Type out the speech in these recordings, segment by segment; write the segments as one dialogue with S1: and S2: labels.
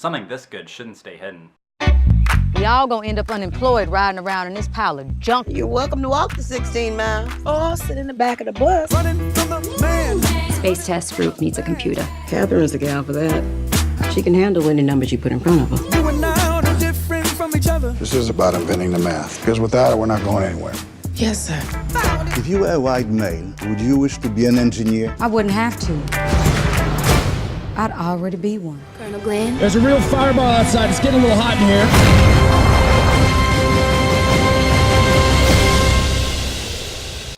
S1: Something this good shouldn't stay hidden.
S2: Y'all gonna end up unemployed riding around in this pile of junk.
S3: You're welcome to walk the 16 miles or sit in the back of the bus.
S4: Running from the man.
S5: Space Test Group needs a computer.
S6: Catherine's the gal for that. She can handle any numbers you put in front of her.
S4: You and now are different from each other.
S7: This is about inventing the math, because without it, we're not going anywhere.
S3: Yes, sir.
S8: If you were a white male, would you wish to be an engineer?
S2: I wouldn't have to. I'd already be one.
S5: Colonel Glenn?
S9: There's a real fireball outside. It's getting a little hot in here.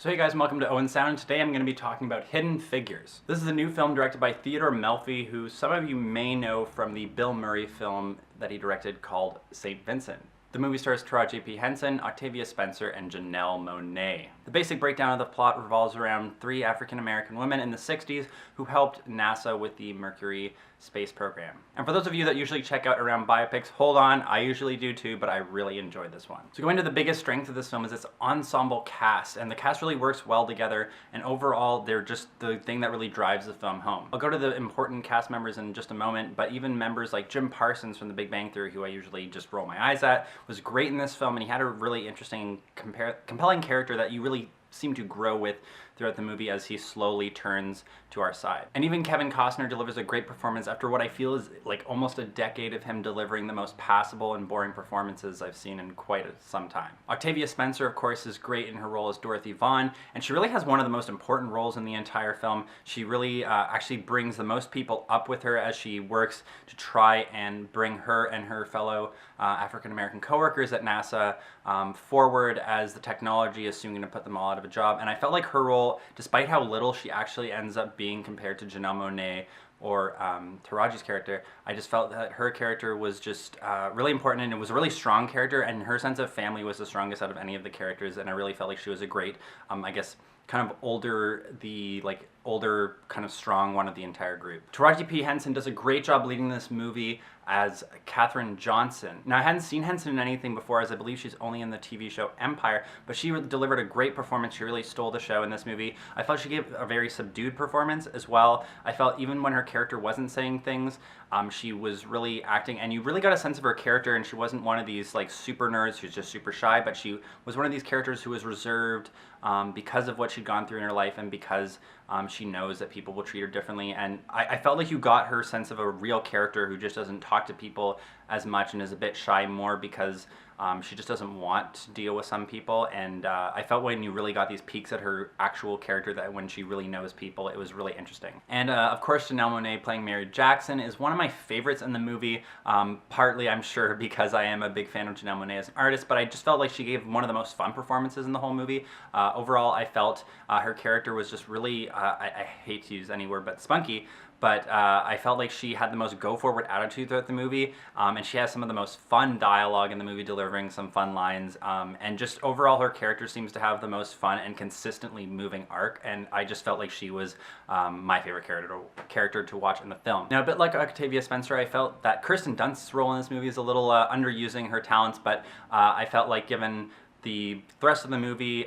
S1: So hey guys, and welcome to Owen Sound. Today I'm going to be talking about Hidden Figures. This is a new film directed by Theodore Melfi, who some of you may know from the Bill Murray film that he directed called St. Vincent. The movie stars Taraji P. Henson, Octavia Spencer, and Janelle Monáe. The basic breakdown of the plot revolves around three African-American women in the 60s who helped NASA with the Mercury space program. And for those of you that usually check out around biopics, hold on, I usually do too, but I really enjoyed this one. So going to the biggest strength of this film is its ensemble cast, and the cast really works well together, and overall they're just the thing that really drives the film home. I'll go to the important cast members in just a moment, but even members like Jim Parsons from The Big Bang Theory, who I usually just roll my eyes at, was great in this film, and he had a really interesting, compelling character that you really seem to grow with throughout the movie as he slowly turns to our side. And even Kevin Costner delivers a great performance after what I feel is like almost a decade of him delivering the most passable and boring performances I've seen in quite some time. Octavia Spencer, of course, is great in her role as Dorothy Vaughan, and she really has one of the most important roles in the entire film. She really actually brings the most people up with her as she works to try and bring her and her fellow African-American coworkers at NASA forward as the technology is soon going to put them all out of a job. And I felt like her role, despite how little she actually ends up being compared to Janelle Monáe or Taraji's character, I just felt that her character was just really important, and it was a really strong character, and her sense of family was the strongest out of any of the characters, and I really felt like she was a great, I guess, kind of older kind of strong one of the entire group. Taraji P. Henson does a great job leading this movie as Katherine Johnson. Now, I hadn't seen Henson in anything before, as I believe she's only in the TV show Empire, but she delivered a great performance. She really stole the show in this movie. I felt she gave a very subdued performance as well. I felt even when her character wasn't saying things, she was really acting, and you really got a sense of her character, and she wasn't one of these like super nerds who's just super shy, but she was one of these characters who was reserved because of what she'd gone through in her life, and because she knows that people will treat her differently. And I felt like you got her sense of a real character who just doesn't talk to people as much and is a bit shy more because she just doesn't want to deal with some people. And I felt when you really got these peeks at her actual character, that when she really knows people, it was really interesting. And of course, Janelle Monáe playing Mary Jackson is one of my favorites in the movie, partly I'm sure because I am a big fan of Janelle Monáe as an artist, but I just felt like she gave one of the most fun performances in the whole movie. Overall, I felt her character was just really, I hate to use any word but spunky, but I felt like she had the most go-forward attitude throughout the movie, and she has some of the most fun dialogue in the movie, delivering some fun lines, and just overall her character seems to have the most fun and consistently moving arc, and I just felt like she was my favorite character to watch in the film. Now, a bit like Octavia Spencer, I felt that Kirsten Dunst's role in this movie is a little underusing her talents, but I felt like given the rest of the movie,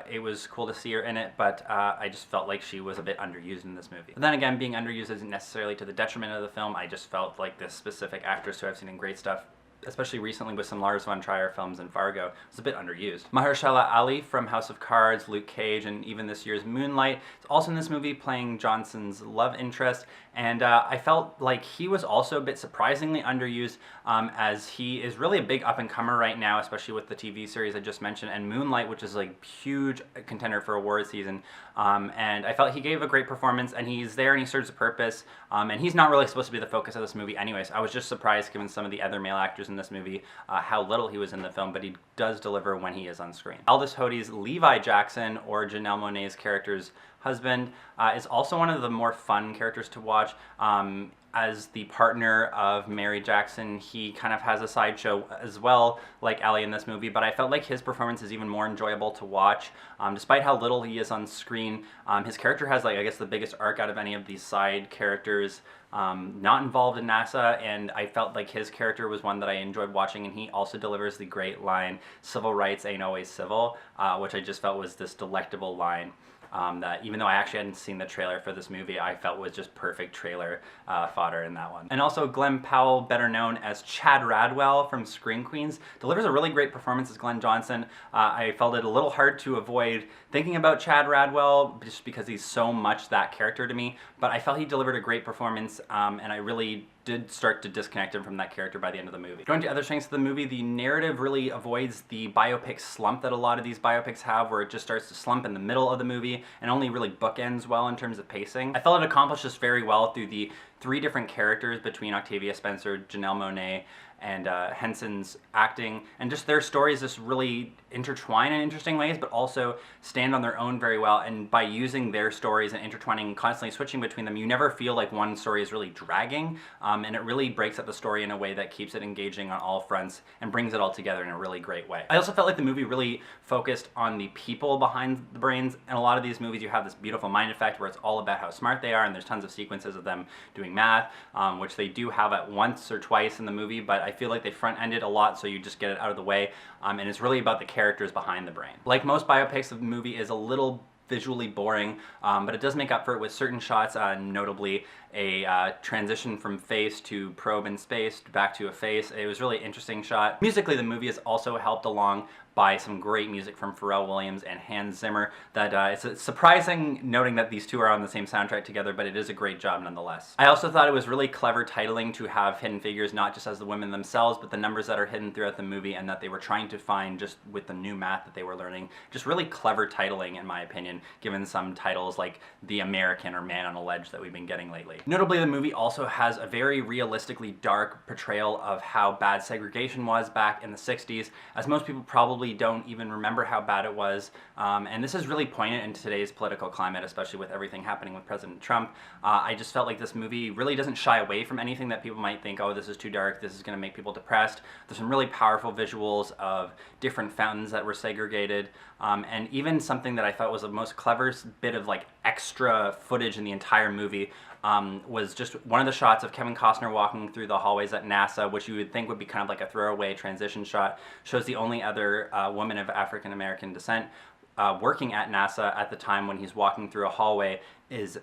S1: it was cool to see her in it, but I just felt like she was a bit underused in this movie. But then again, being underused isn't necessarily to the detriment of the film. I just felt like this specific actress who I've seen in great stuff, especially recently with some Lars von Trier films and Fargo, was a bit underused. Mahershala Ali from House of Cards, Luke Cage, and even this year's Moonlight is also in this movie playing Johnson's love interest, and I felt like he was also a bit surprisingly underused, as he is really a big up-and-comer right now, especially with the TV series I just mentioned, and Moonlight, which is like huge contender for award season, and I felt he gave a great performance, and he's there and he serves a purpose, and he's not really supposed to be the focus of this movie anyways. I was just surprised, given some of the other male actors in this movie, how little he was in the film, but he does deliver when he is on screen. Aldous Hodey's Levi Jackson, or Janelle Monáe's character's husband, is also one of the more fun characters to watch. As the partner of Mary Jackson, he kind of has a sideshow as well, like Allie in this movie, but I felt like his performance is even more enjoyable to watch. Despite how little he is on screen, his character has, like, I guess the biggest arc out of any of these side characters not involved in NASA, and I felt like his character was one that I enjoyed watching, and he also delivers the great line, "Civil rights ain't always civil," which I just felt was this delectable line. that even though I actually hadn't seen the trailer for this movie, I felt was just perfect trailer fodder in that one. And also Glenn Powell, better known as Chad Radwell from Scream Queens, delivers a really great performance as Glenn Johnson. I felt it a little hard to avoid thinking about Chad Radwell just because he's so much that character to me, but I felt he delivered a great performance, and I really did start to disconnect him from that character by the end of the movie. Going to other strengths of the movie, the narrative really avoids the biopic slump that a lot of these biopics have, where it just starts to slump in the middle of the movie and only really bookends well in terms of pacing. I felt it accomplished this very well through the 3 different characters between Octavia Spencer, Janelle Monáe, and Henson's acting, and just their stories just really intertwine in interesting ways, but also stand on their own very well. And by using their stories and intertwining, constantly switching between them, you never feel like one story is really dragging, and it really breaks up the story in a way that keeps it engaging on all fronts and brings it all together in a really great way. I also felt like the movie really focused on the people behind the brains. In a lot of these movies, you have this beautiful mind effect where it's all about how smart they are, and there's tons of sequences of them doing math, which they do have at once or twice in the movie, but I feel like they front-ended a lot, so you just get it out of the way, and it's really about the characters behind the brain. Like most biopics, the movie is a little visually boring, but it does make up for it with certain shots, notably a transition from face to probe in space back to a face. It was really interesting shot. Musically, the movie is also helped along by some great music from Pharrell Williams and Hans Zimmer. That it's surprising noting that these two are on the same soundtrack together, but it is a great job nonetheless. I also thought it was really clever titling to have Hidden Figures not just as the women themselves, but the numbers that are hidden throughout the movie and that they were trying to find just with the new math that they were learning. Just really clever titling, in my opinion, given some titles like The American or Man on a Ledge that we've been getting lately. Notably, the movie also has a very realistically dark portrayal of how bad segregation was back in the 60s, as most people probably don't even remember how bad it was, and this is really poignant in today's political climate, especially with everything happening with President Trump. I just felt like this movie really doesn't shy away from anything that people might think, oh, this is too dark, this is going to make people depressed. There's some really powerful visuals of different fountains that were segregated, and even something that I thought was the most clever bit of like extra footage in the entire movie was just one of the shots of Kevin Costner walking through the hallways at NASA, which you would think would be kind of like a throwaway transition shot, shows the only other woman of African American descent working at NASA at the time when he's walking through a hallway is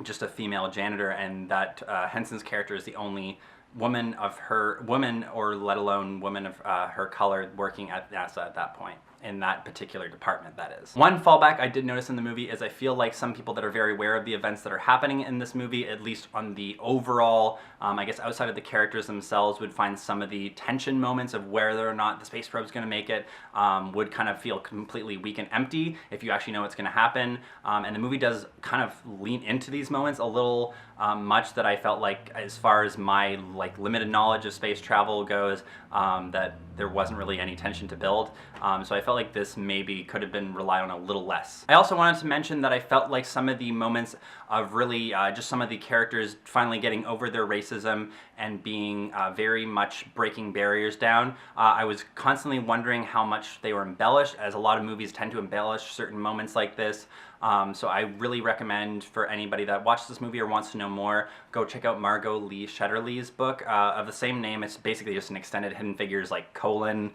S1: just a female janitor, and that Henson's character is the only woman or let alone woman of her color working at NASA at that point. In that particular department, that is. One fallback I did notice in the movie is I feel like some people that are very aware of the events that are happening in this movie, at least on the overall, I guess outside of the characters themselves, would find some of the tension moments of whether or not the space probe's going to make it would kind of feel completely weak and empty if you actually know what's going to happen. And the movie does kind of lean into these moments a little much, that I felt like, as far as my like limited knowledge of space travel goes, that there wasn't really any tension to build. So I felt like this maybe could have been relied on a little less. I also wanted to mention that I felt like some of the moments of really just some of the characters finally getting over their racism and being very much breaking barriers down. I was constantly wondering how much they were embellished, as a lot of movies tend to embellish certain moments like this. So I really recommend for anybody that watched this movie or wants to know more, go check out Margot Lee Shetterly's book of the same name. It's basically just an extended Hidden Figures like colon,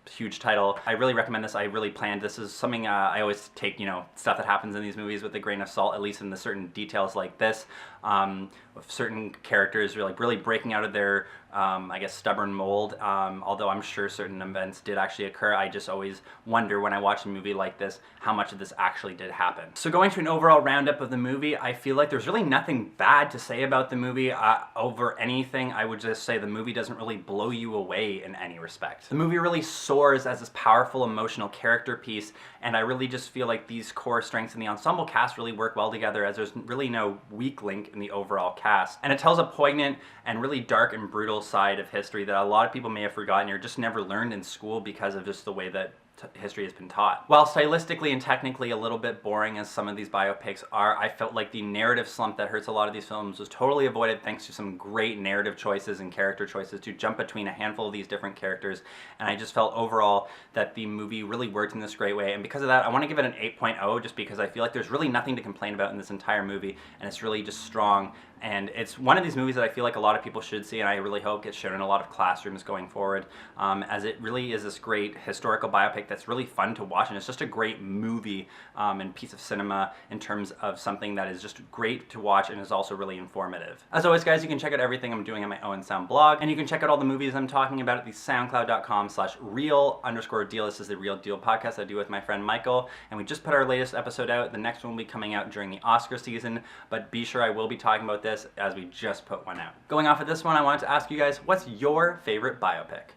S1: huge title. I really recommend this. I really planned, this is something I always take, you know, stuff that happens in these movies with a grain of salt, at least in the certain details like this, with certain characters really breaking out of their I guess stubborn mold, although I'm sure certain events did actually occur. I just always wonder when I watch a movie like this how much of this actually did happen. So going to an overall roundup of the movie, I feel like there's really nothing bad to say about the movie. Over anything, I would just say the movie doesn't really blow you away in any respect. The movie really soars as this powerful emotional character piece, and I really just feel like these core strengths in the ensemble cast really work well together, as there's really no weak link in the overall cast. And it tells a poignant and really dark and brutal side of history that a lot of people may have forgotten or just never learned in school because of just the way that history has been taught. While stylistically and technically a little bit boring as some of these biopics are, I felt like the narrative slump that hurts a lot of these films was totally avoided thanks to some great narrative choices and character choices to jump between a handful of these different characters, and I just felt overall that the movie really worked in this great way, and because of that I want to give it an 8.0 just because I feel like there's really nothing to complain about in this entire movie, and it's really just strong And it's one of these movies that I feel like a lot of people should see, and I really hope gets shown in a lot of classrooms going forward, as it really is this great historical biopic that's really fun to watch, and it's just a great movie and piece of cinema in terms of something that is just great to watch and is also really informative. As always, guys, you can check out everything I'm doing on my Owen Sound blog, and you can check out all the movies I'm talking about at the soundcloud.com/real_deal. This is the Real Deal podcast I do with my friend Michael, and we just put our latest episode out. The next one will be coming out during the Oscar season, but be sure I will be talking about this as we just put one out. Going off of this one, I wanted to ask you guys, what's your favorite biopic?